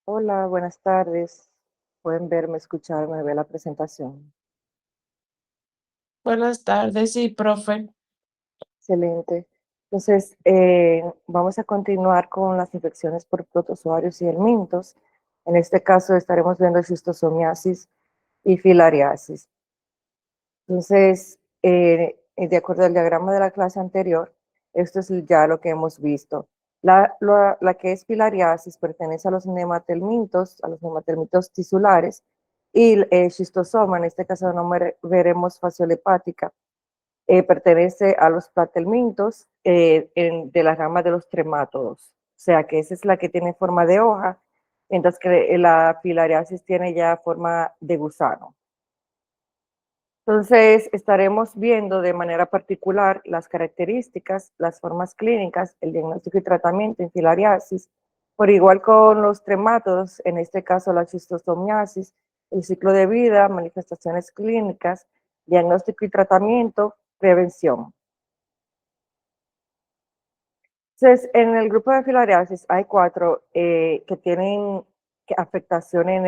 Hola, buenas tardes. Pueden verme, escucharme, ver la presentación. Buenas tardes, sí, profe. Excelente. Entonces, vamos a continuar con las infecciones por protozoarios y helmintos. En este caso estaremos viendo esquistosomiasis y filariasis. Entonces, de acuerdo al diagrama de la clase anterior, esto es ya lo que hemos visto. La que es filariasis pertenece a los nematelmintos tisulares, y el schistosoma, en este caso no veremos fasciole hepática, pertenece a los platelmintos de la rama de los tremátodos. O sea que esa es la que tiene forma de hoja, mientras que la filariasis tiene ya forma de gusano. Entonces, estaremos viendo de manera particular las características, las formas clínicas, el diagnóstico y tratamiento en filariasis, por igual con los tremátodos, en este caso la schistosomiasis, el ciclo de vida, manifestaciones clínicas, diagnóstico y tratamiento, prevención. Entonces, en el grupo de filariasis hay 4 que tienen afectación en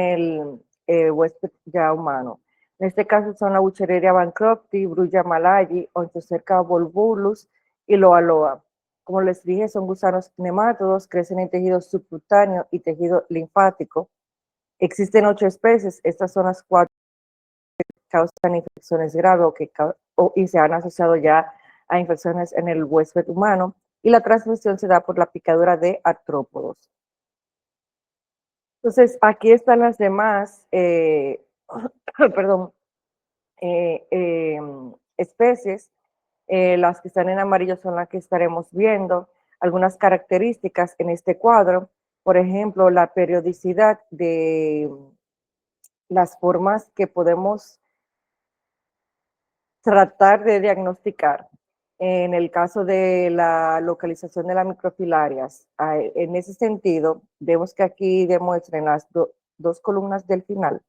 el huésped ya humano. En este caso son la Wuchereria bancrofti, Brulla malayi, Onchocerca volvulus y Loa loa. Como les dije, son gusanos nemátodos, crecen en tejido subcutáneo y tejido linfático. Existen 8 especies, estas son las 4 que causan infecciones graves y se han asociado ya a infecciones en el huésped humano, y la transmisión se da por la picadura de artrópodos. Entonces, aquí están las demás, perdón, eh, eh, especies. Las que están en amarillo son las que estaremos viendo. Algunas características en este cuadro, por ejemplo, la periodicidad de las formas que podemos tratar de diagnosticar. En el caso de la localización de las microfilarias, en ese sentido, vemos que aquí demuestran las dos columnas del final,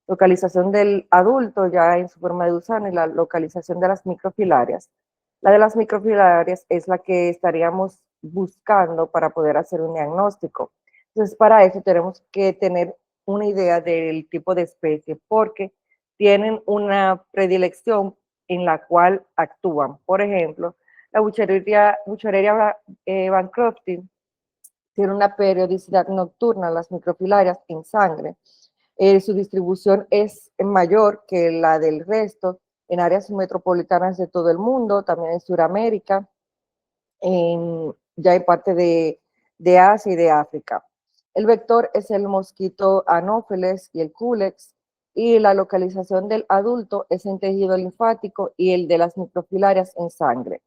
localización del adulto ya en su forma de gusano y la localización de las microfilarias. La de las microfilarias es la que estaríamos buscando para poder hacer un diagnóstico. Entonces, para eso tenemos que tener una idea del tipo de especie, porque tienen una predilección en la cual actúan. Por ejemplo, la Wuchereria bancrofti tiene una periodicidad nocturna, las microfilarias en sangre. Su distribución es mayor que la del resto en áreas metropolitanas de todo el mundo, también en Sudamérica, ya en parte de Asia y de África. El vector es el mosquito anófeles y el culex, y la localización del adulto es en tejido linfático y el de las microfilarias en sangre.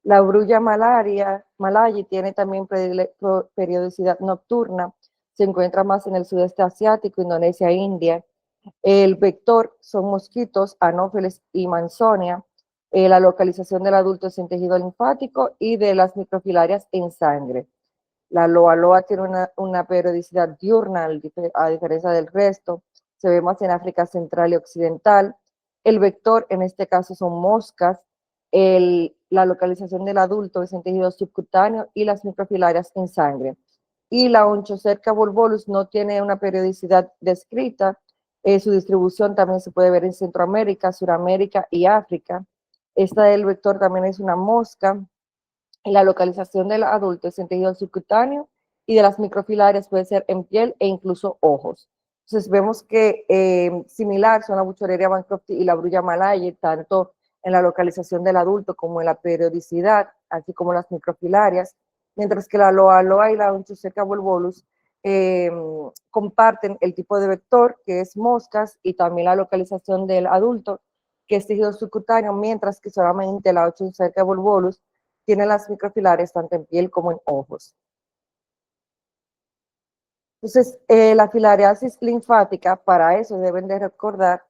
La brulla malayi tiene también periodicidad nocturna, se encuentra más en el sudeste asiático, Indonesia, India. El vector son mosquitos, anófeles y manzonia. La localización del adulto es en tejido linfático y de las microfilarias en sangre. La loa loa tiene una periodicidad diurna, a diferencia del resto. Se ve más en África Central y Occidental. El vector, en este caso, son moscas. La localización del adulto es en tejido subcutáneo y las microfilarias en sangre. Y la Onchocerca volvulus no tiene una periodicidad descrita. Su distribución también se puede ver en Centroamérica, Suramérica y África. Esta del vector también es una mosca. Y la localización del adulto es en tejido subcutáneo y de las microfilarias puede ser en piel e incluso ojos. Entonces vemos que similar son la Bucholleria bancrofti y la Brulla malaye, tanto en la localización del adulto como en la periodicidad, así como las microfilarias, mientras que la Loa loa y la Onchocerca volvolus comparten el tipo de vector, que es moscas, y también la localización del adulto, que es tejido subcutáneo, mientras que solamente la Onchocerca volvolus tiene las microfilarias tanto en piel como en ojos. Entonces, la filariasis linfática, para eso deben de recordar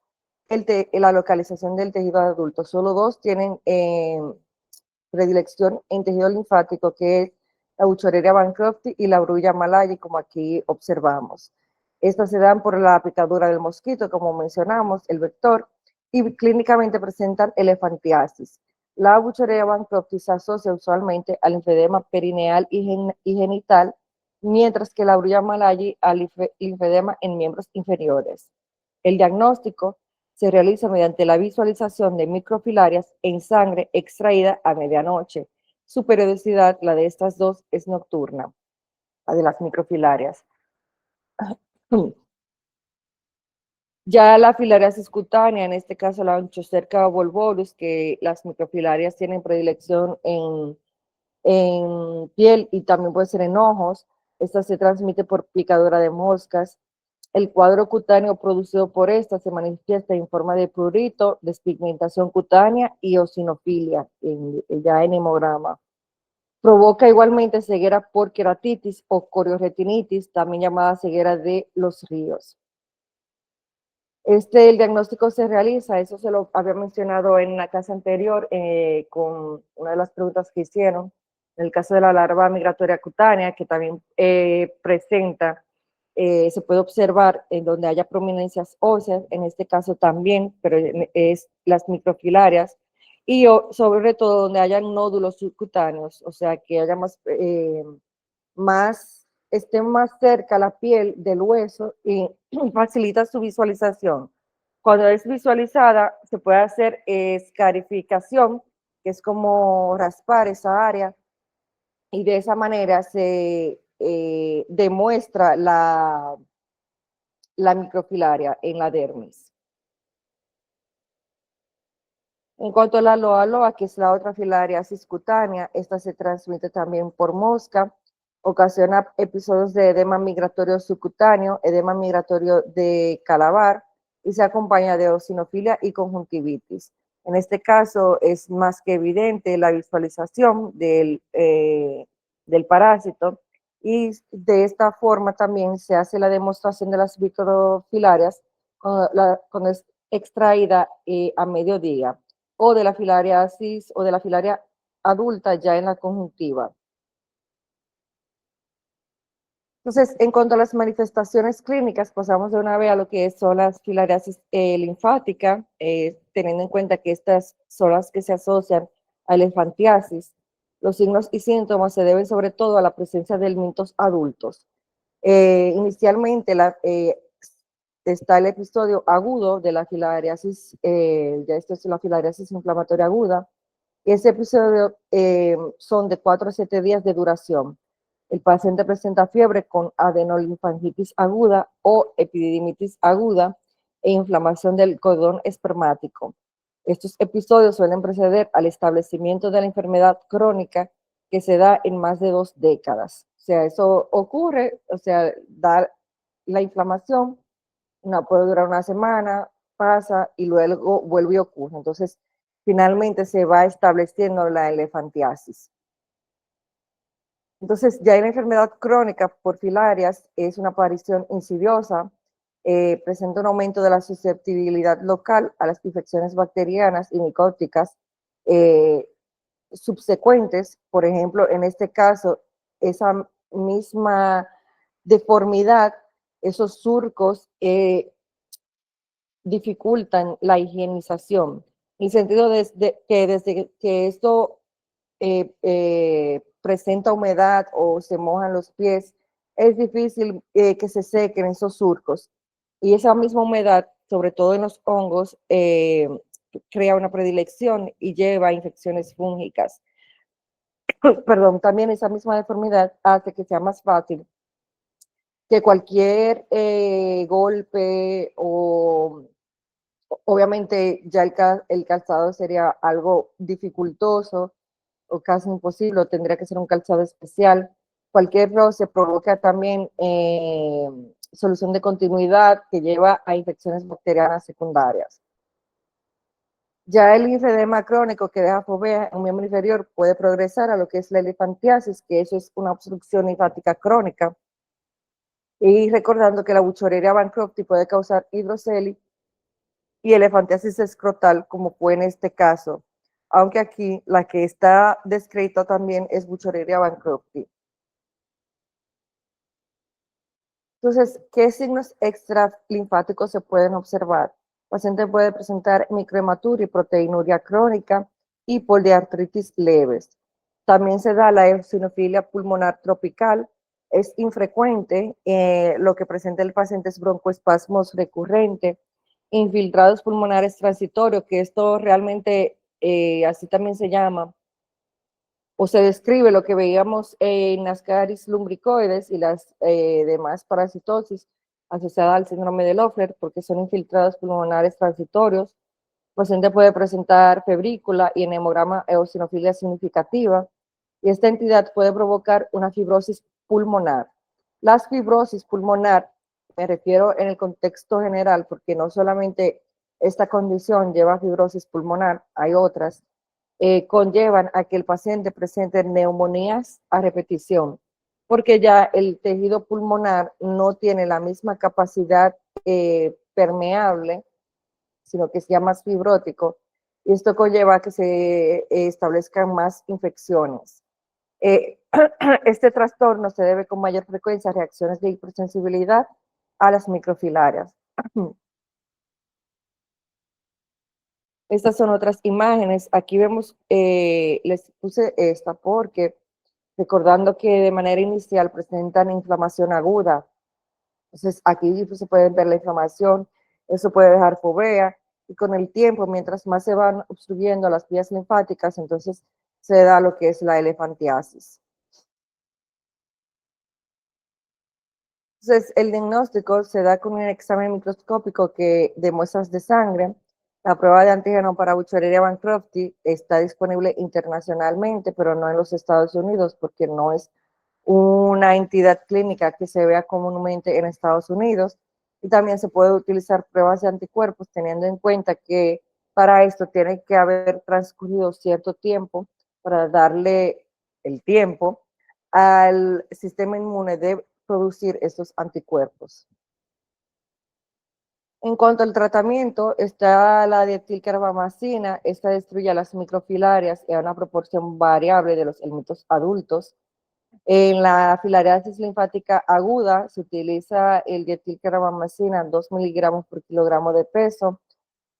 la localización del tejido adulto. Solo dos tienen predilección en tejido linfático, que es la Bucholleria bancrofti y la Brulla malaye, como aquí observamos. Estas se dan por la picadura del mosquito, como mencionamos, el vector, y clínicamente presentan elefantiasis. La Bucholleria bancrofti se asocia usualmente al linfedema perineal y genital, mientras que la Brulla malaye al linfedema en miembros inferiores. El diagnóstico se realiza mediante la visualización de microfilarias en sangre extraída a medianoche. Su periodicidad, la de estas dos, es nocturna, la de las microfilarias. Ya la filariasis cutánea, en este caso la Onchocerca volvolus, que las microfilarias tienen predilección en piel y también puede ser en ojos. Esta se transmite por picadura de moscas. El cuadro cutáneo producido por esta se manifiesta en forma de prurito, despigmentación cutánea y eosinofilia, ya en hemograma. Provoca igualmente ceguera por queratitis o corioretinitis, también llamada ceguera de los ríos. El diagnóstico se realiza, eso se lo había mencionado en la clase anterior con una de las preguntas que hicieron, en el caso de la larva migratoria cutánea, que también presenta, se puede observar en donde haya prominencias óseas, en este caso también, pero es las microfilarias, y sobre todo donde hayan nódulos subcutáneos, o sea, que haya esté más cerca la piel del hueso y facilita su visualización. Cuando es visualizada, se puede hacer escarificación, que es como raspar esa área, y de esa manera se demuestra la microfilaria en la dermis. En cuanto a la loa loa, que es la otra filariasis cutánea, esta se transmite también por mosca, ocasiona episodios de edema migratorio subcutáneo, edema migratorio de Calabar, y se acompaña de eosinofilia y conjuntivitis. En este caso es más que evidente la visualización del parásito, y de esta forma también se hace la demostración de las microfilarias cuando es extraída a mediodía, o de la filariasis o de la filaria adulta ya en la conjuntiva. Entonces, en cuanto a las manifestaciones clínicas, pasamos de una vez a lo que son las filariasis linfática, teniendo en cuenta que estas son las que se asocian a la elefantiasis. Los signos y síntomas se deben sobre todo a la presencia de elementos adultos. Inicialmente está el episodio agudo de la filariasis, ya esto es la filariasis inflamatoria aguda, y ese episodio son de 4 a 7 días de duración. El paciente presenta fiebre con adenolinfangitis aguda o epididimitis aguda e inflamación del cordón espermático. Estos episodios suelen preceder al establecimiento de la enfermedad crónica que se da en más de 2 décadas. O sea, eso ocurre, o sea, da la inflamación, puede durar una semana, pasa y luego vuelve y ocurre. Entonces, finalmente se va estableciendo la elefantiasis. Entonces, ya en la enfermedad crónica por filarias es una aparición insidiosa, presenta un aumento de la susceptibilidad local a las infecciones bacterianas y micóticas subsecuentes. Por ejemplo, en este caso, esa misma deformidad, esos surcos dificultan la higienización, en el sentido de que desde que esto presenta humedad o se mojan los pies, es difícil que se sequen esos surcos. Y esa misma humedad, sobre todo en los hongos, crea una predilección y lleva a infecciones fúngicas. Perdón, también esa misma deformidad hace que sea más fácil que cualquier golpe o obviamente ya el calzado sería algo dificultoso o casi imposible, o tendría que ser un calzado especial. Cualquier roce provoca también solución de continuidad que lleva a infecciones bacterianas secundarias. Ya el linfedema crónico que deja fovea en un miembro inferior puede progresar a lo que es la elefantiasis, que eso es una obstrucción linfática crónica. Y recordando que la Bucholleria bancrofti puede causar hidrocele y elefantiasis escrotal, como fue en este caso, aunque aquí la que está descrita también es Bucholleria bancrofti. Entonces, ¿qué signos extralinfáticos se pueden observar? El paciente puede presentar microhematuria y proteinuria crónica y poliartritis leves. También se da la eosinofilia pulmonar tropical. Es infrecuente, lo que presenta el paciente es broncoespasmos recurrente, infiltrados pulmonares transitorios, que esto realmente así también se llama, o se describe lo que veíamos en las caries lumbricoides y las demás parasitosis asociadas al síndrome de Loeffler, porque son infiltrados pulmonares transitorios. El paciente puede presentar febrícula y en hemograma eosinofilia significativa, y esta entidad puede provocar una fibrosis pulmonar. Las fibrosis pulmonar, me refiero en el contexto general, porque no solamente esta condición lleva fibrosis pulmonar, hay otras, conllevan a que el paciente presente neumonías a repetición, porque ya el tejido pulmonar no tiene la misma capacidad permeable, sino que es ya más fibrótico, y esto conlleva a que se establezcan más infecciones. Este trastorno se debe con mayor frecuencia a reacciones de hipersensibilidad a las microfilarias. Estas son otras imágenes. Aquí vemos, les puse esta porque recordando que de manera inicial presentan inflamación aguda. Entonces aquí pues, se puede ver la inflamación, eso puede dejar fovea, y con el tiempo, mientras más se van obstruyendo las vías linfáticas, entonces se da lo que es la elefantiasis. Entonces, el diagnóstico se da con un examen microscópico que de muestras de sangre. La prueba de antígeno para Bucholleria bancrofti está disponible internacionalmente, pero no en los Estados Unidos, porque no es una entidad clínica que se vea comúnmente en Estados Unidos. Y también se puede utilizar pruebas de anticuerpos, teniendo en cuenta que para esto tiene que haber transcurrido cierto tiempo para darle el tiempo al sistema inmune de producir estos anticuerpos. En cuanto al tratamiento, está la dietilcarbamazina. Esta destruye las microfilarias a una proporción variable de los elementos adultos. En la filariasis linfática aguda se utiliza el dietilcarbamazina 2 miligramos por kilogramo de peso.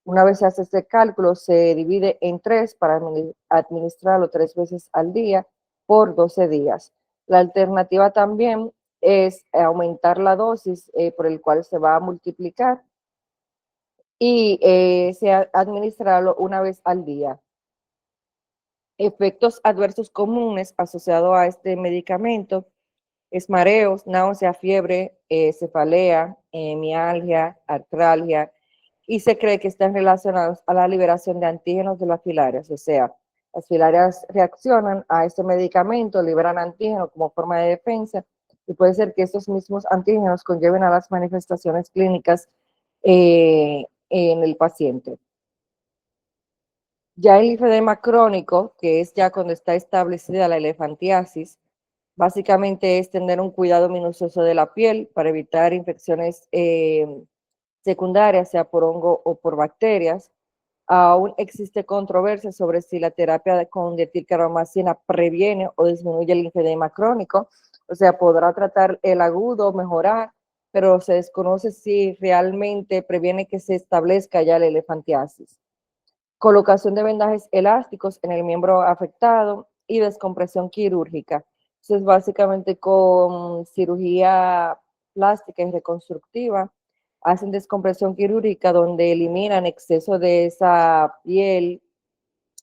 Una vez se hace este cálculo, se divide en 3 para administrarlo 3 veces al día por 12 días. La alternativa también es aumentar la dosis por el cual se va a multiplicar y administrarlo una vez al día. Efectos adversos comunes asociados a este medicamento es mareos, náusea, fiebre, cefalea, mialgia, artralgia, y se cree que están relacionados a la liberación de antígenos de las filarias, o sea, las filarias reaccionan a este medicamento, liberan antígenos como forma de defensa, y puede ser que estos mismos antígenos conlleven a las manifestaciones clínicas en el paciente. Ya el linfedema crónico, que es ya cuando está establecida la elefantiasis, básicamente es tener un cuidado minucioso de la piel para evitar infecciones secundarias, sea por hongo o por bacterias. Aún existe controversia sobre si la terapia con dietilcarbamazina previene o disminuye el linfedema crónico, o sea, podrá tratar el agudo, mejorar, pero se desconoce si realmente previene que se establezca ya la elefantiasis. Colocación de vendajes elásticos en el miembro afectado y descompresión quirúrgica. Eso es básicamente con cirugía plástica y reconstructiva. hacen descompresión quirúrgica donde eliminan exceso de esa piel,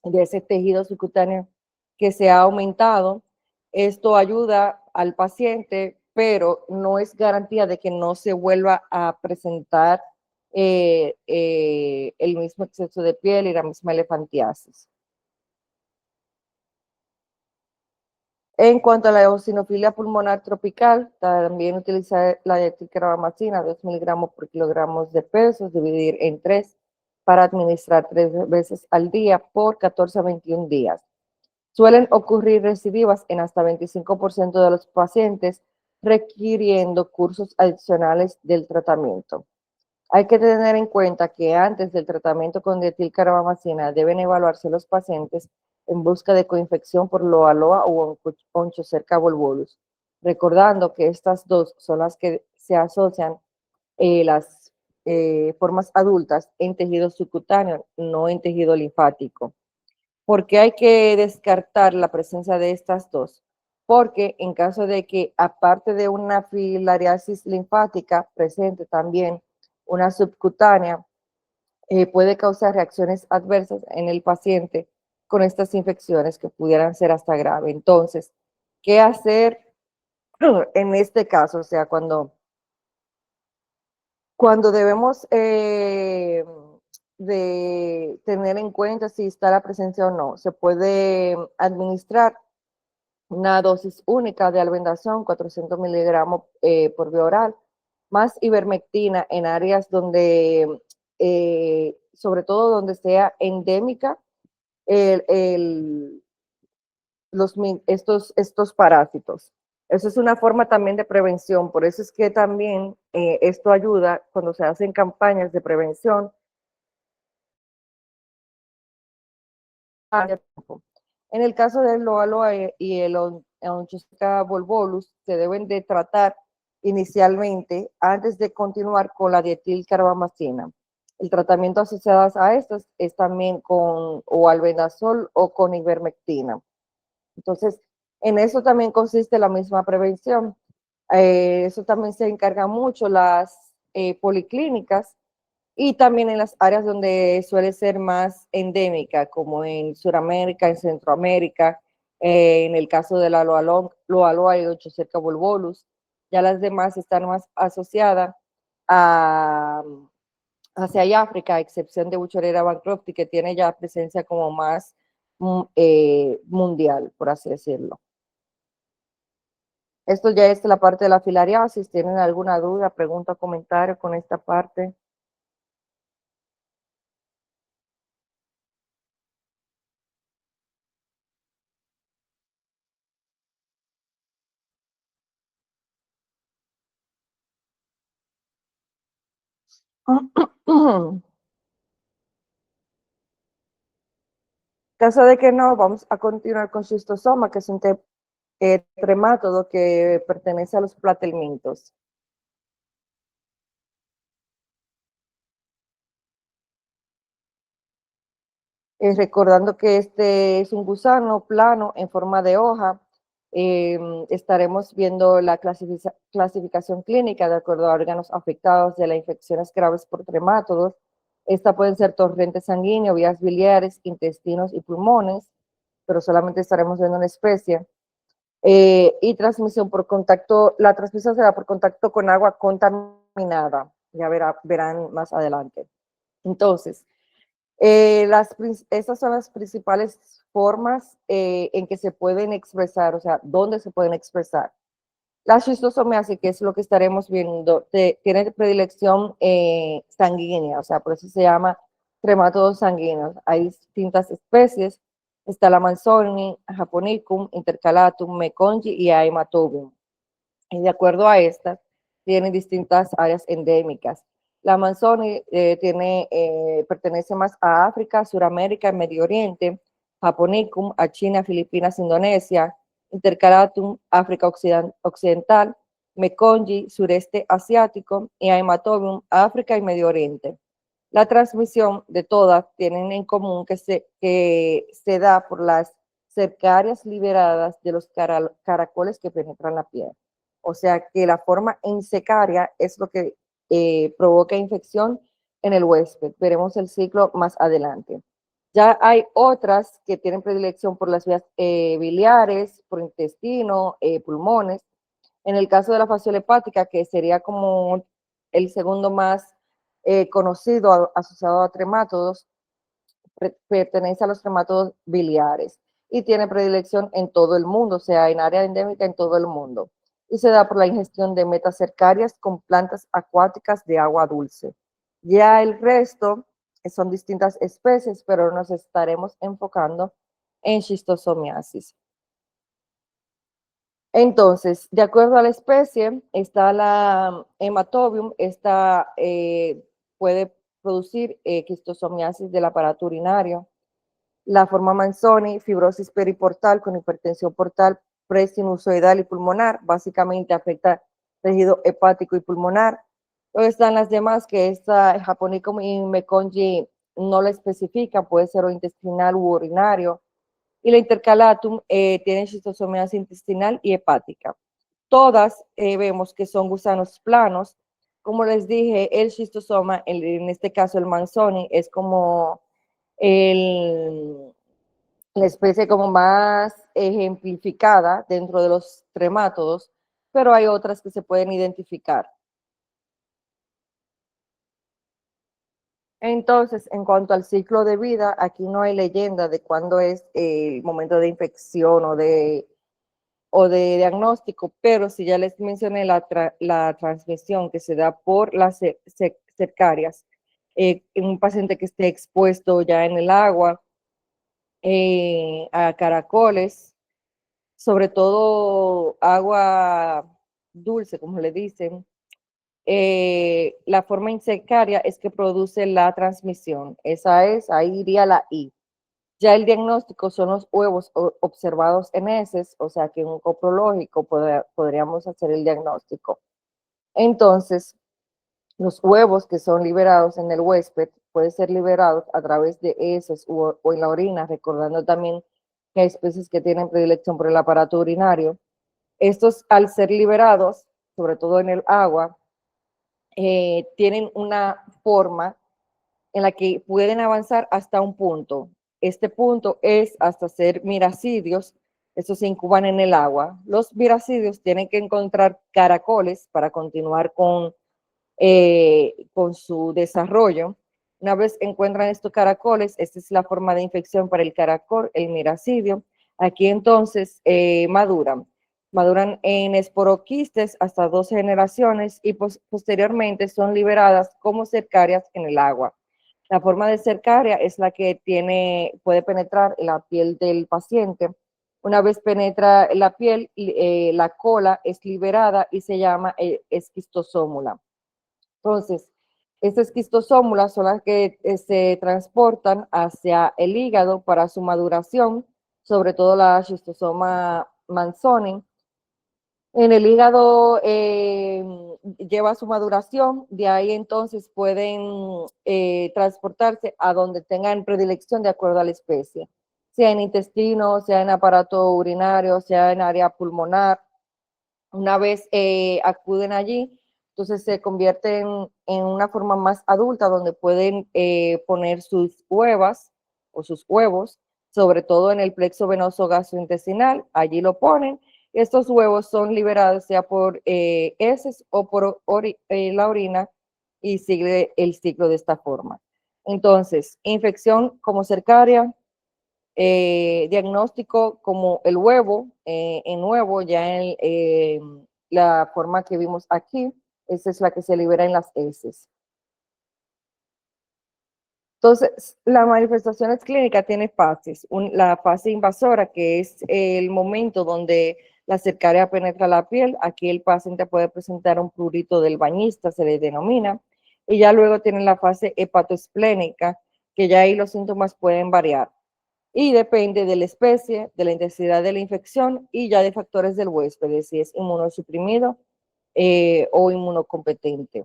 de ese tejido subcutáneo que se ha aumentado. Esto ayuda al paciente, pero no es garantía de que no se vuelva a presentar el mismo exceso de piel y la misma elefantiasis. En cuanto a la eosinofilia pulmonar tropical, también utiliza la dietilcarbamazina, 2 miligramos por kilogramos de peso, dividir en 3 para administrar 3 veces al día por 14 a 21 días. Suelen ocurrir recidivas en hasta 25% de los pacientes, requiriendo cursos adicionales del tratamiento. Hay que tener en cuenta que antes del tratamiento con dietilcarbamazina deben evaluarse los pacientes en busca de coinfección por Loa Loa o Onchocerca volvulus, recordando que estas dos son las que se asocian las formas adultas en tejido subcutáneo, no en tejido linfático. ¿Por qué hay que descartar la presencia de estas dos? Porque en caso de que, aparte de una filariasis linfática, presente también una subcutánea, puede causar reacciones adversas en el paciente con estas infecciones que pudieran ser hasta grave. Entonces, ¿qué hacer en este caso? O sea, cuando debemos de tener en cuenta si está la presencia o no, se puede administrar una dosis única de albendazol, 400 miligramos por vía oral, más ivermectina en áreas donde, sobre todo donde sea endémica el, el, estos parásitos. Eso es una forma también de prevención, por eso es que también esto ayuda cuando se hacen campañas de prevención. En el caso del Loa Loa y el Onchocerca volvulus, se deben de tratar inicialmente antes de continuar con la dietilcarbamazina. El tratamiento asociado a estos es también con o albendazol o con ivermectina. Entonces, en eso también consiste la misma prevención. Eso también se encarga mucho las policlínicas y también en las áreas donde suele ser más endémica, como en Sudamérica, en Centroamérica, en el caso de la Loa Loa y Onchocerca volvulus. Ya las demás están más asociadas a hacia África, a excepción de Bucholera bancrofti, que tiene ya presencia como más mundial, por así decirlo. Esto ya es la parte de la filariasis. ¿Tienen alguna duda, pregunta, comentario con esta parte? En caso de que no, vamos a continuar con schistosoma, que es un tremátodo que pertenece a los platelmintos. Recordando que este es un gusano plano en forma de hoja. Estaremos viendo la clasificación clínica de acuerdo a órganos afectados de las infecciones graves por tremátodos. Esta pueden ser torrente sanguíneo, vías biliares, intestinos y pulmones, pero solamente estaremos viendo una especie. Y transmisión por contacto, la transmisión será por contacto con agua contaminada, ya verán más adelante. Entonces, estas son las principales formas en que se pueden expresar, o sea, dónde se pueden expresar. La schistosomiasis, que es lo que estaremos viendo, tiene predilección sanguínea, o sea, por eso se llama trematodos sanguíneos. Hay distintas especies, está la Manzoni, Japonicum, Intercalatum, Mecongii y Haematobium. Y de acuerdo a estas, tienen distintas áreas endémicas. La Manzoni pertenece más a África, Suramérica y Medio Oriente, Japonicum a China, Filipinas, Indonesia, Intercalatum, África Occidental, Mekongii, sureste asiático, y Haematobium, África y Medio Oriente. La transmisión de todas tienen en común que se da por las cercarias liberadas de los caracoles que penetran la piel. O sea que la forma ensecaria es lo que provoca infección en el huésped. Veremos el ciclo más adelante. Ya hay otras que tienen predilección por las vías biliares, por intestino, pulmones. En el caso de la fasciole hepática, que sería como el segundo más conocido asociado a tremátodos, pertenece a los tremátodos biliares y tiene predilección en todo el mundo, o sea, en área endémica en todo el mundo. Y se da por la ingestión de metacercarias con plantas acuáticas de agua dulce. Ya el resto son distintas especies, pero nos estaremos enfocando en schistosomiasis. Entonces, de acuerdo a la especie, está la hematobium, esta puede producir quistosomiasis del aparato urinario. La forma Manzoni, fibrosis periportal con hipertensión portal presinusoidal y pulmonar, básicamente afecta tejido hepático y pulmonar. Luego están las demás, que esta Japonicum y Mekongii no la especifica, puede ser o intestinal u urinario. Y la intercalatum tiene schistosomiasis intestinal y hepática. Todas vemos que son gusanos planos. Como les dije, el schistosoma, en este caso el Manzoni, es como el, la especie como más ejemplificada dentro de los tremátodos, pero hay otras que se pueden identificar. Entonces, en cuanto al ciclo de vida, aquí no hay leyenda de cuándo es el momento de infección o de diagnóstico, pero si ya les mencioné la transmisión que se da por las cercarias, en un paciente que esté expuesto ya en el agua, a caracoles, sobre todo agua dulce, como le dicen, la forma insecaria es que produce la transmisión. Esa es, ahí iría la I. Ya el diagnóstico son los huevos observados en heces, o sea que en un coprológico podríamos hacer el diagnóstico. Entonces, los huevos que son liberados en el huésped pueden ser liberados a través de heces o en la orina, recordando también que hay especies que tienen predilección por el aparato urinario. Estos, al ser liberados, sobre todo en el agua, tienen una forma en la que pueden avanzar hasta un punto. Este punto es hasta ser miracidios, estos se incuban en el agua. Los miracidios tienen que encontrar caracoles para continuar con su desarrollo. Una vez encuentran estos caracoles, esta es la forma de infección para el caracol, el miracidio. Aquí entonces maduran en esporoquistes hasta 12 generaciones y posteriormente son liberadas como cercarias en el agua. La forma de cercaria es la que puede penetrar en la piel del paciente. Una vez penetra la piel, la cola es liberada y se llama esquistosómula. Entonces, estas esquistosómulas son las que se transportan hacia el hígado para su maduración, sobre todo la schistosoma manzoni. En el hígado lleva su maduración, de ahí entonces pueden transportarse a donde tengan predilección de acuerdo a la especie, sea en intestino, sea en aparato urinario, sea en área pulmonar. Una vez acuden allí, entonces se convierten en una forma más adulta donde pueden poner sus huevas o sus huevos, sobre todo en el plexo venoso gastrointestinal, allí lo ponen. Estos huevos son liberados ya por heces o por la orina y sigue el ciclo de esta forma. Entonces, infección como cercaria, diagnóstico como el huevo, en huevo, ya en la forma que vimos aquí, esa es la que se libera en las heces. Entonces, la manifestación clínica tiene fases. La fase invasora, que es el momento donde la cercaria penetra la piel. Aquí el paciente puede presentar un prurito del bañista, se le denomina. Y ya luego tiene la fase hepatoesplénica, que ya ahí los síntomas pueden variar. Y depende de la especie, de la intensidad de la infección y ya de factores del huésped, si es inmunosuprimido o inmunocompetente.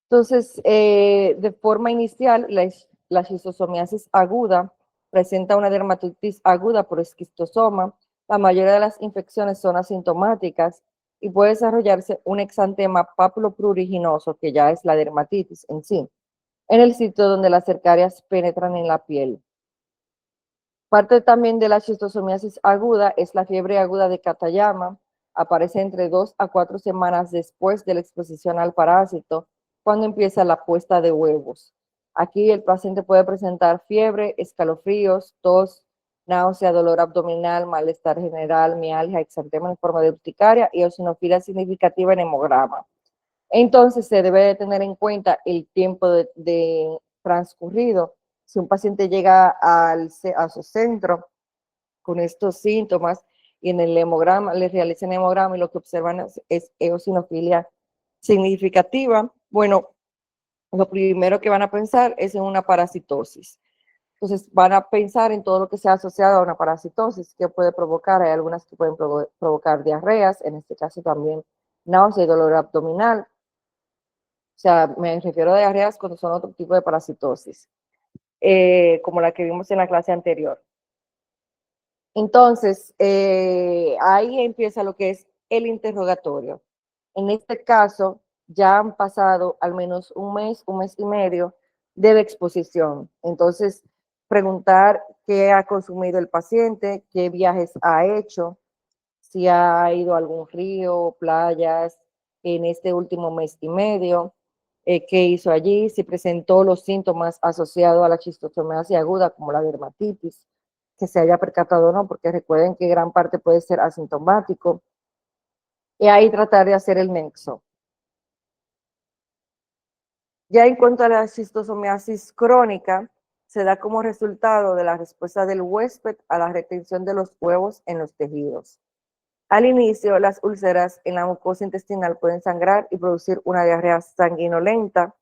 Entonces, de forma inicial, la esquistosomiasis aguda presenta una dermatitis aguda por esquistosoma, La mayoría de las infecciones son asintomáticas y puede desarrollarse un exantema papulopruriginoso, que ya es la dermatitis en sí, en el sitio donde las cercarias penetran en la piel. Parte también de la esquistosomiasis aguda es la fiebre aguda de Katayama. Aparece entre 2 a 4 semanas después de la exposición al parásito, cuando empieza la puesta de huevos. Aquí el paciente puede presentar fiebre, escalofríos, tos, náusea, dolor abdominal, malestar general, mialgia, exantema en forma de urticaria y eosinofilia significativa en hemograma. Entonces se debe de tener en cuenta el tiempo de transcurrido. Si un paciente llega a su centro con estos síntomas y en el hemograma, le realizan hemograma y lo que observan es eosinofilia significativa, bueno, lo primero que van a pensar es en una parasitosis. Entonces van a pensar en todo lo que sea asociado a una parasitosis que puede provocar. Hay algunas que pueden provocar diarreas, en este caso también náusea y dolor abdominal. O sea, me refiero a diarreas cuando son otro tipo de parasitosis, como la que vimos en la clase anterior. Entonces, ahí empieza lo que es el interrogatorio. En este caso, ya han pasado al menos un mes y medio de la exposición. Entonces, preguntar qué ha consumido el paciente, qué viajes ha hecho, si ha ido a algún río, playas en este último mes y medio, qué hizo allí, si presentó los síntomas asociados a la esquistosomiasis aguda, como la dermatitis, que se haya percatado o no, porque recuerden que gran parte puede ser asintomático, y ahí tratar de hacer el nexo. Ya en cuanto a la esquistosomiasis crónica, se da como resultado de la respuesta del huésped a la retención de los huevos en los tejidos. Al inicio, las úlceras en la mucosa intestinal pueden sangrar y producir una diarrea sanguinolenta.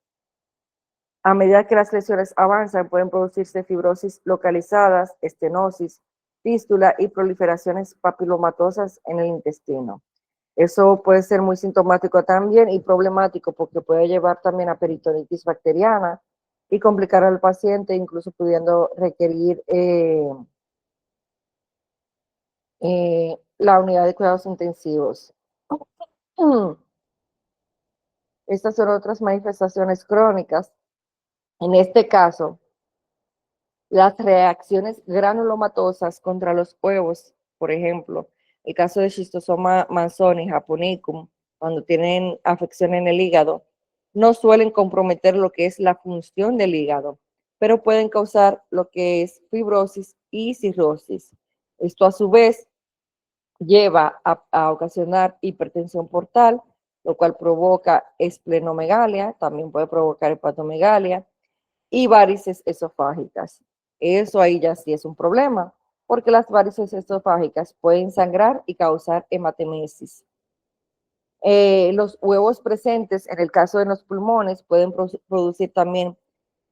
A medida que las lesiones avanzan, pueden producirse fibrosis localizadas, estenosis, fístula y proliferaciones papilomatosas en el intestino. Eso puede ser muy sintomático también y problemático porque puede llevar también a peritonitis bacteriana y complicar al paciente, incluso pudiendo requerir la unidad de cuidados intensivos. Estas son otras manifestaciones crónicas. En este caso, las reacciones granulomatosas contra los huevos, por ejemplo, el caso de Schistosoma manzoni, japonicum, cuando tienen afección en el hígado, no suelen comprometer lo que es la función del hígado, pero pueden causar lo que es fibrosis y cirrosis. Esto a su vez lleva a ocasionar hipertensión portal, lo cual provoca esplenomegalia, también puede provocar hepatomegalia y varices esofágicas. Eso ahí ya sí es un problema, porque las varices esofágicas pueden sangrar y causar hematemesis. Los huevos presentes, en el caso de los pulmones, pueden producir también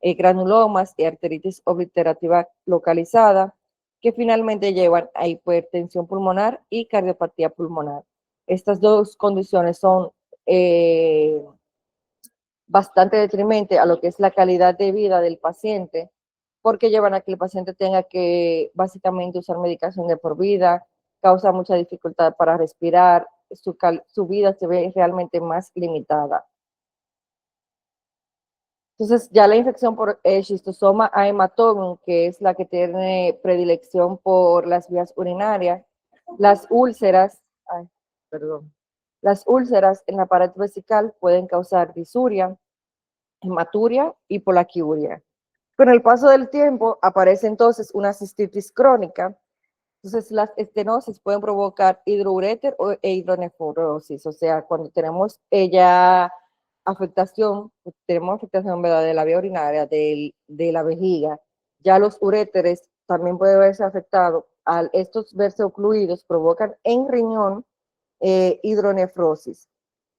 granulomas y arteritis obliterativa localizada, que finalmente llevan a hipertensión pulmonar y cardiopatía pulmonar. Estas dos condiciones son bastante detrimente a lo que es la calidad de vida del paciente, porque llevan a que el paciente tenga que básicamente usar medicación de por vida, causa mucha dificultad para respirar, su vida se ve realmente más limitada. Entonces, ya la infección por Schistosoma haematoma, que es la que tiene predilección por las vías urinarias, las úlceras, las úlceras en la pared vesical pueden causar disuria, hematuria y polaquiuria. Con el paso del tiempo aparece entonces una cistitis crónica. Entonces las estenosis pueden provocar hidroureter e hidronefrosis, o sea, cuando tenemos ya afectación, tenemos afectación, ¿verdad?, de la vía urinaria, de la vejiga, ya los uréteres también pueden verse afectados. Al estos verse ocluidos provocan en riñón hidronefrosis.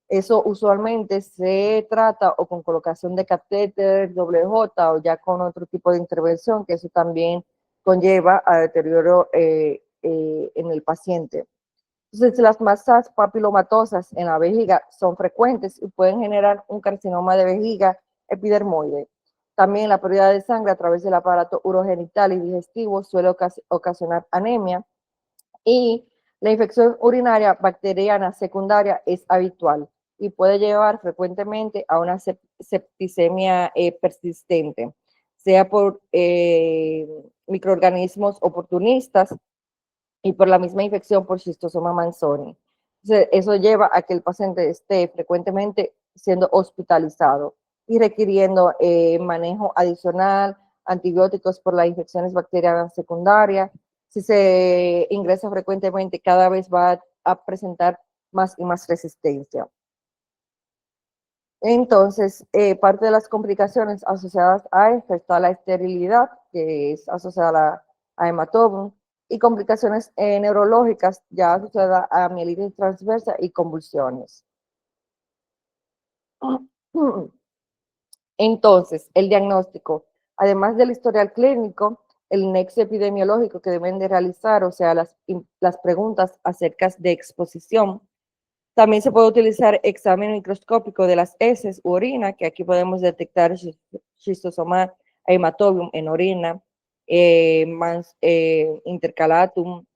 Eso usualmente se trata o con colocación de catéter, doble J o ya con otro tipo de intervención, que eso también conlleva a deterioro en el paciente. Entonces, las masas papilomatosas en la vejiga son frecuentes y pueden generar un carcinoma de vejiga epidermoide. También la pérdida de sangre a través del aparato urogenital y digestivo suele ocasionar anemia Y la infección urinaria bacteriana secundaria es habitual y puede llevar frecuentemente a una septicemia persistente, sea por microorganismos oportunistas y por la misma infección por Schistosoma manzoni. Entonces, eso lleva a que el paciente esté frecuentemente siendo hospitalizado y requiriendo manejo adicional, antibióticos por las infecciones bacterianas secundarias. Si se ingresa frecuentemente, cada vez va a presentar más y más resistencia. Entonces, parte de las complicaciones asociadas a esto está la esterilidad, que es asociada a hematóbono, y complicaciones neurológicas ya asociadas a mielitis transversa y convulsiones. Entonces, el diagnóstico, además del historial clínico, el nexo epidemiológico que deben de realizar, o sea, las preguntas acerca de exposición. También se puede utilizar examen microscópico de las heces u orina, que aquí podemos detectar Schistosoma hematobium en orina, intercalatum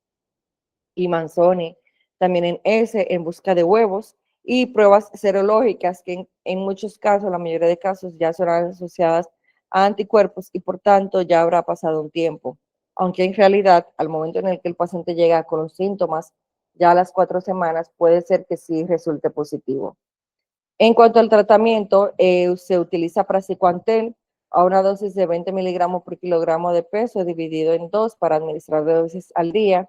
y manzoni, también en heces en busca de huevos, y pruebas serológicas que en muchos casos, la mayoría de casos, ya serán asociadas a anticuerpos y por tanto ya habrá pasado un tiempo. Aunque en realidad, al momento en el que el paciente llega con los síntomas, ya a las 4 semanas, puede ser que sí resulte positivo. En cuanto al tratamiento, se utiliza praziquantel a una dosis de 20 miligramos por kilogramo de peso, dividido en 2 para administrar 2 veces al día,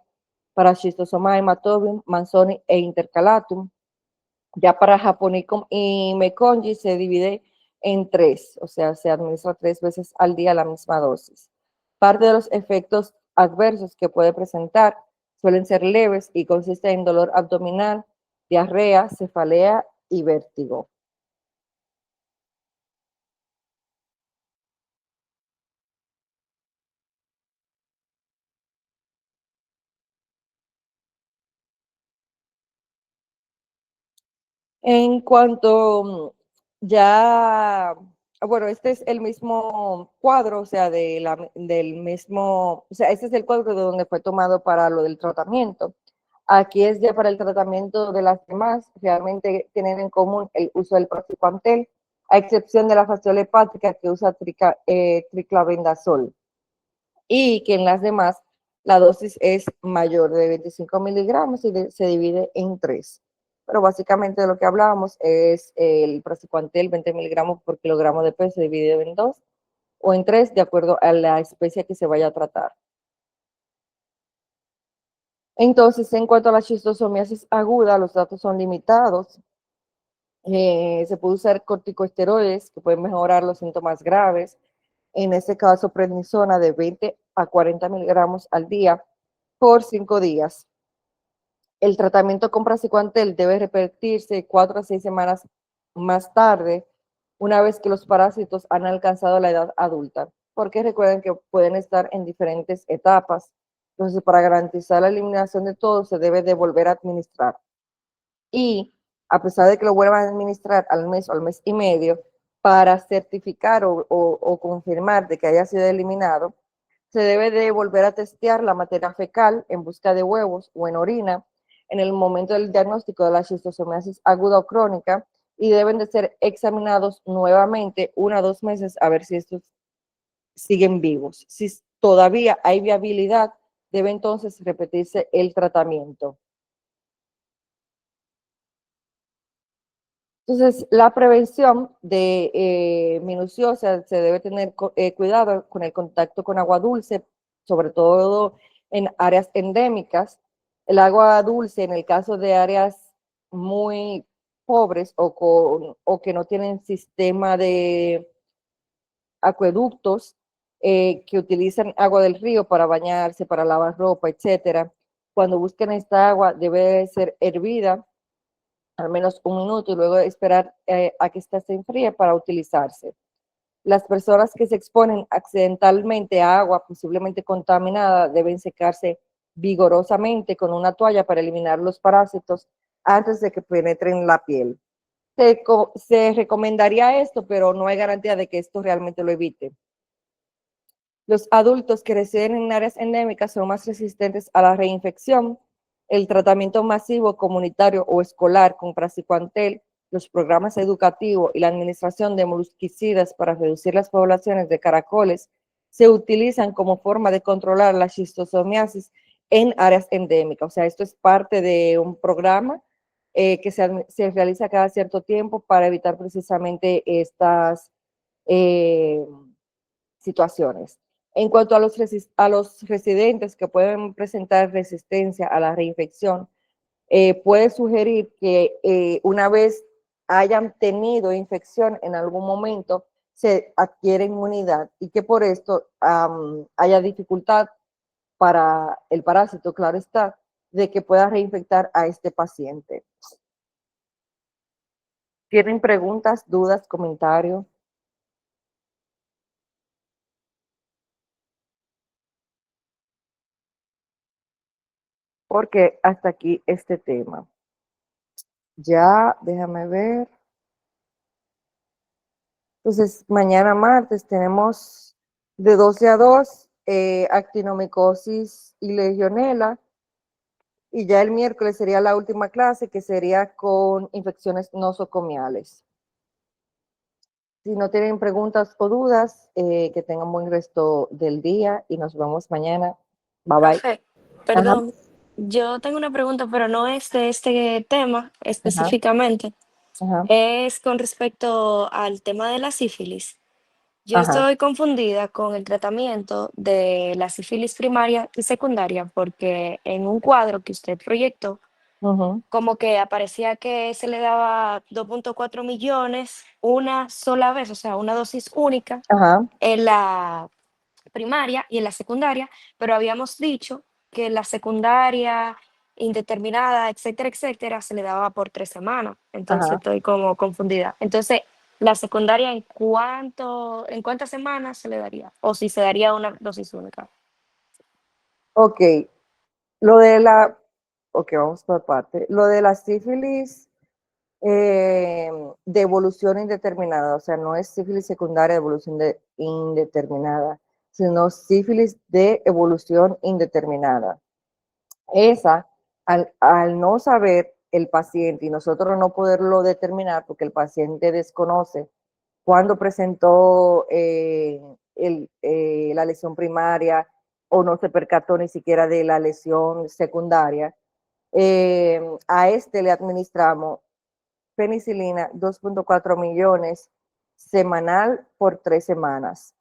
para Schistosoma hematobium, manzoni e intercalatum. Ya para Japonicum y Meconium se divide en 3, o sea, se administra 3 veces al día la misma dosis. Parte de los efectos adversos que puede presentar suelen ser leves y consisten en dolor abdominal, diarrea, cefalea y vértigo. En cuanto ya, bueno, este es el mismo cuadro, o sea, del mismo, o sea, este es el cuadro de donde fue tomado para lo del tratamiento. Aquí es ya para el tratamiento de las demás, realmente tienen en común el uso del praziquantel, a excepción de la fasciola hepática que usa triclavendazol, y que en las demás la dosis es mayor de 25 miligramos y se divide en 3. Pero básicamente de lo que hablábamos es el praziquantel 20 miligramos por kilogramo de peso dividido en 2 o en 3 de acuerdo a la especie que se vaya a tratar. Entonces, en cuanto a la schistosomiasis aguda, los datos son limitados. Se puede usar corticosteroides que pueden mejorar los síntomas graves. En este caso, prednisona de 20 a 40 miligramos al día por 5 días. El tratamiento con praziquantel debe repetirse 4 a 6 semanas más tarde, una vez que los parásitos han alcanzado la edad adulta, porque recuerden que pueden estar en diferentes etapas. Entonces, para garantizar la eliminación de todo, se debe de volver a administrar. Y a pesar de que lo vuelvan a administrar al mes o al mes y medio, para certificar o confirmar de que haya sido eliminado, se debe de volver a testear la materia fecal en busca de huevos o en orina en el momento del diagnóstico de la schistosomiasis aguda o crónica y deben de ser examinados nuevamente 1 a 2 meses a ver si estos siguen vivos. Si todavía hay viabilidad, debe entonces repetirse el tratamiento. Entonces, la prevención de minuciosa se debe tener cuidado con el contacto con agua dulce, sobre todo en áreas endémicas. El agua dulce, en el caso de áreas muy pobres o que no tienen sistema de acueductos, que utilizan agua del río para bañarse, para lavar ropa, etcétera. Cuando busquen esta agua, debe ser hervida al menos 1 minuto y luego esperar a que ésta se enfríe para utilizarse. Las personas que se exponen accidentalmente a agua posiblemente contaminada deben secarse vigorosamente con una toalla para eliminar los parásitos antes de que penetren la piel. Se recomendaría esto, pero no hay garantía de que esto realmente lo evite. Los adultos que residen en áreas endémicas son más resistentes a la reinfección el tratamiento masivo comunitario o escolar con praziquantel, los programas educativos y la administración de molusquicidas para reducir las poblaciones de caracoles se utilizan como forma de controlar la schistosomiasis en áreas endémicas. O sea, esto es parte de un programa que se realiza cada cierto tiempo para evitar precisamente estas eh, situaciones. En cuanto a los residentes que pueden presentar resistencia a la reinfección, puede sugerir que una vez hayan tenido infección en algún momento, se adquiere inmunidad y que por esto haya dificultad para el parásito, claro está, de que pueda reinfectar a este paciente. ¿Tienen preguntas, dudas, comentarios? Porque hasta aquí este tema. Ya, déjame ver. Entonces, mañana martes tenemos de 12 a 2 actinomicosis y legionela. Y ya el miércoles sería la última clase, que sería con infecciones nosocomiales. Si no tienen preguntas o dudas, que tengan buen resto del día y nos vemos mañana. Bye bye. Profe, Ajá, perdón, yo tengo una pregunta, pero no es de este tema ajá, específicamente. ajá, Es con respecto al tema de la sífilis. Yo ajá. estoy confundida con el tratamiento de la sífilis primaria y secundaria, porque en un cuadro que usted proyectó, Ujú, como que aparecía que se le daba 2,4 millones una sola vez, o sea, una dosis única ajá, en la primaria y en la secundaria, pero habíamos dicho que en la secundaria indeterminada, etcétera, etcétera, se le daba por 3 semanas. Entonces ajá. estoy como confundida. Entonces, la secundaria, en cuántas semanas se le daría? O si se daría una dosis única. Ok, lo de la, ok, vamos por parte. Lo de la sífilis de evolución indeterminada, o sea, no es sífilis secundaria de evolución indeterminada, sino sífilis de evolución indeterminada. Esa, al no saber el paciente y nosotros no poderlo determinar porque el paciente desconoce cuándo presentó la lesión primaria o no se percató ni siquiera de la lesión secundaria, a este le administramos penicilina 2,4 millones semanal por 3 semanas.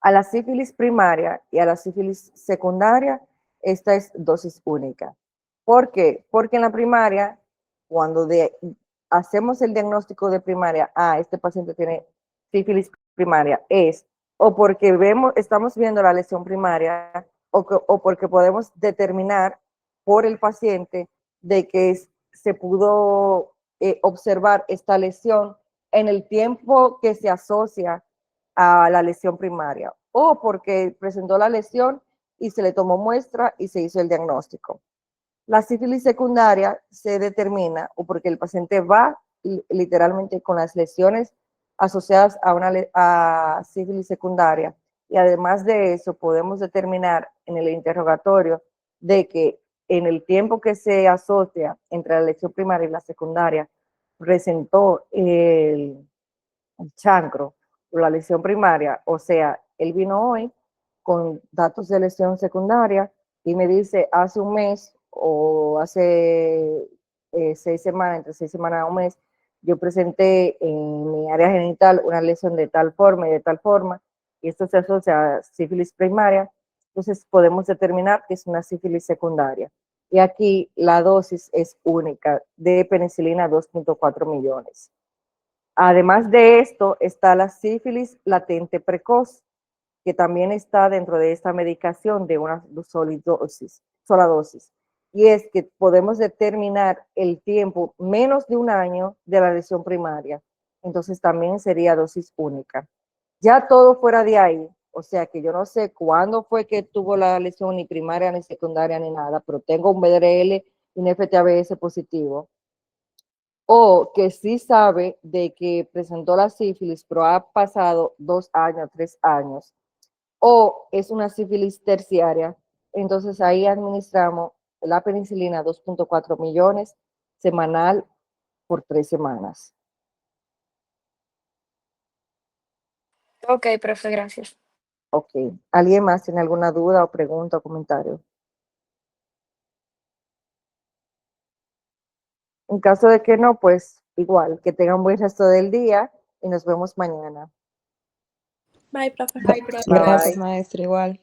A la sífilis primaria y a la sífilis secundaria, esta es dosis única. ¿Por qué? Porque en la primaria, cuando hacemos el diagnóstico de primaria, este paciente tiene sífilis primaria, es o porque estamos viendo la lesión primaria o porque podemos determinar por el paciente de que se pudo observar esta lesión en el tiempo que se asocia a la lesión primaria o porque presentó la lesión y se le tomó muestra y se hizo el diagnóstico. La sífilis secundaria se determina o porque el paciente va literalmente con las lesiones asociadas a sífilis secundaria y además de eso podemos determinar en el interrogatorio de que en el tiempo que se asocia entre la lesión primaria y la secundaria presentó el chancro o la lesión primaria, o sea, él vino hoy con datos de lesión secundaria y me dice hace un mes o hace 6 semanas, entre 6 semanas a un mes, yo presenté en mi área genital una lesión de tal forma y de tal forma, y esto se asocia a sífilis primaria, entonces podemos determinar que es una sífilis secundaria. Y aquí la dosis es única de penicilina 2,4 millones. Además de esto, está la sífilis latente precoz, que también está dentro de esta medicación de una sola dosis. Y es que podemos determinar el tiempo menos de un año de la lesión primaria. Entonces también sería dosis única. Ya todo fuera de ahí, o sea que yo no sé cuándo fue que tuvo la lesión, ni primaria, ni secundaria, ni nada, pero tengo un BDRL y un FTABS positivo, o que sí sabe de que presentó la sífilis, pero ha pasado 2 años, 3 años, o es una sífilis terciaria, entonces ahí administramos La penicilina 2.4 millones semanal por 3 semanas. Ok, profe, gracias. Ok. ¿Alguien más tiene alguna duda o pregunta o comentario? En caso de que no, pues igual, que tengan buen resto del día y nos vemos mañana. Bye, profe. Bye. Gracias, maestra, igual.